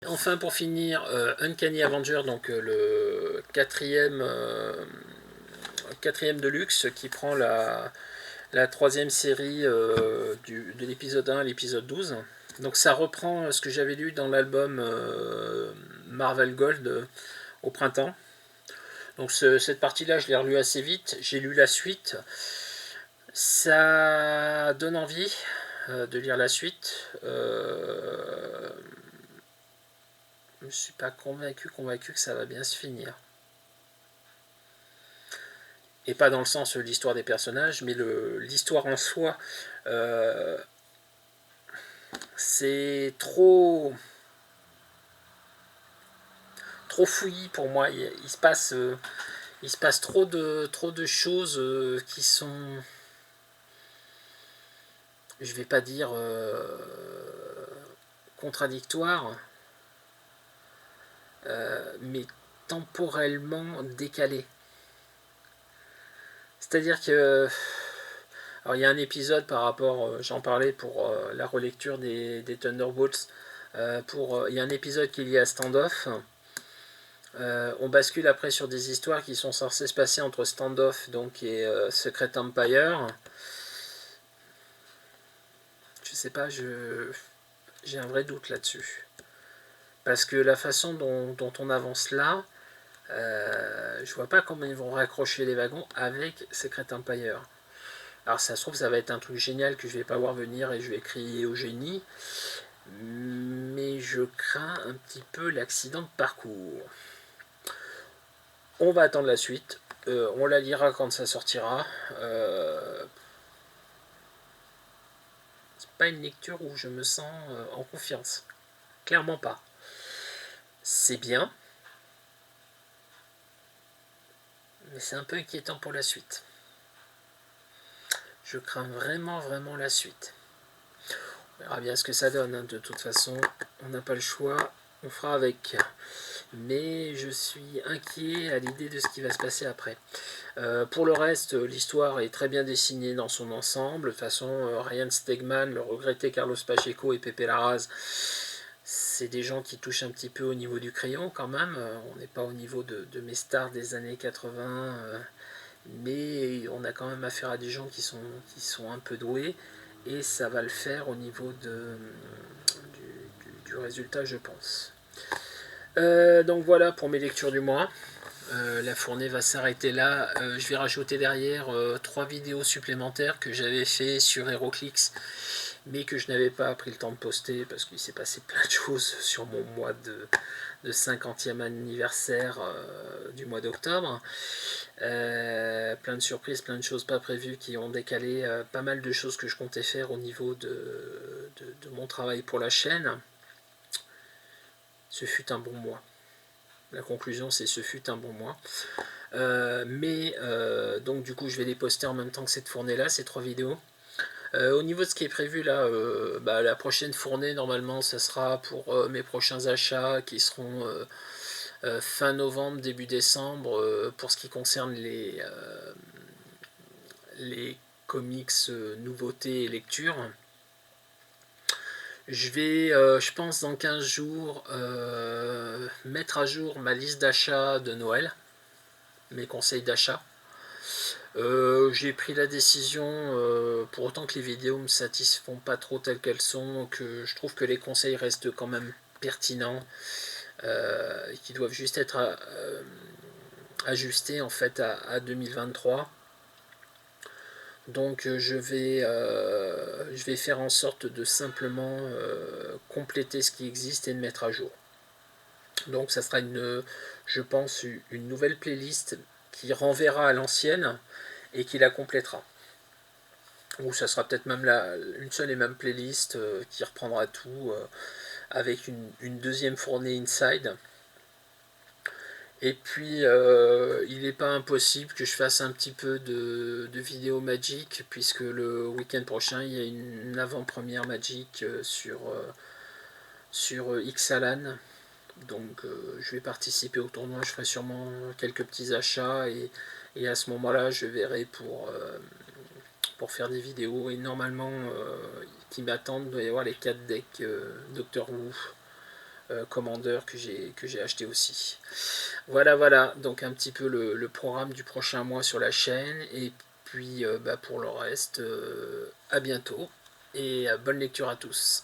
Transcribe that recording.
Enfin, pour finir, Uncanny Avenger, donc le quatrième de luxe qui prend la troisième série de l'épisode 1 à l'épisode 12. Donc ça reprend ce que j'avais lu dans l'album Marvel Gold au printemps. Donc cette partie-là, je l'ai relue assez vite. J'ai lu la suite. Ça donne envie de lire la suite. Je ne suis pas convaincu que ça va bien se finir. Et pas dans le sens de l'histoire des personnages, mais l'histoire en soi, euh, c'est trop fouillis pour moi. Il se passe trop de choses qui sont, je vais pas dire contradictoires, mais temporellement décalées. C'est-à-dire que alors il y a un épisode par rapport, j'en parlais pour la relecture des Thunderbolts, il y a un épisode qui est lié à Standoff. On bascule après sur des histoires qui sont censées se passer entre Standoff donc, et Secret Empire. Je sais pas, j'ai un vrai doute là-dessus. Parce que la façon dont on avance là, je vois pas comment ils vont raccrocher les wagons avec Secret Empire. Alors ça se trouve ça va être un truc génial que je vais pas voir venir et je vais crier au génie, mais je crains un petit peu l'accident de parcours. On va attendre la suite, on la lira quand ça sortira. C'est pas une lecture où je me sens en confiance, clairement pas. C'est bien, mais c'est un peu inquiétant pour la suite. Je crains vraiment la suite. On verra bien ce que ça donne, hein. De toute façon, on n'a pas le choix, on fera avec. Mais je suis inquiet à l'idée de ce qui va se passer après. Pour le reste, l'histoire est très bien dessinée dans son ensemble. De toute façon, Ryan Stegman, le regretté Carlos Pacheco et Pepe Larraz, c'est des gens qui touchent un petit peu au niveau du crayon quand même. On n'est pas au niveau de mes stars des années 80, mais on a quand même affaire à des gens qui sont un peu doués. Et ça va le faire au niveau du résultat, je pense. Donc voilà pour mes lectures du mois. La fournée va s'arrêter là. Je vais rajouter derrière 3 vidéos supplémentaires que j'avais fait sur HeroClix, mais que je n'avais pas pris le temps de poster parce qu'il s'est passé plein de choses sur mon mois de 50e anniversaire du mois d'octobre. Plein de surprises, plein de choses pas prévues qui ont décalé pas mal de choses que je comptais faire au niveau de mon travail pour la chaîne. Ce fut un bon mois. La conclusion, c'est ce fut un bon mois. Donc du coup, je vais les poster en même temps que cette fournée-là, ces 3 vidéos. Au niveau de ce qui est prévu là, la prochaine fournée, normalement, ça sera pour mes prochains achats qui seront fin novembre, début décembre, pour ce qui concerne les comics nouveautés et lectures. Je vais, je pense, dans 15 jours, mettre à jour ma liste d'achats de Noël, mes conseils d'achat. J'ai pris la décision, pour autant que les vidéos me satisfont pas trop telles qu'elles sont, que je trouve que les conseils restent quand même pertinents, qui doivent juste être ajustés en fait à 2023. Donc je vais faire en sorte de simplement compléter ce qui existe et de mettre à jour. Donc ça sera je pense, une nouvelle playlist qui renverra à l'ancienne et qui la complétera. Ou ça sera peut-être même une seule et même playlist qui reprendra tout avec une deuxième fournée inside. Et puis il n'est pas impossible que je fasse un petit peu de vidéo Magic, puisque le week-end prochain il y a une avant-première Magic sur Xalan. Donc je vais participer au tournoi, je ferai sûrement quelques petits achats et à ce moment-là je verrai pour faire des vidéos. Et normalement qui m'attendent, il doit y avoir les 4 decks Doctor Who Commander que j'ai acheté aussi. Voilà, donc un petit peu le programme du prochain mois sur la chaîne, et puis pour le reste, à bientôt, et bonne lecture à tous.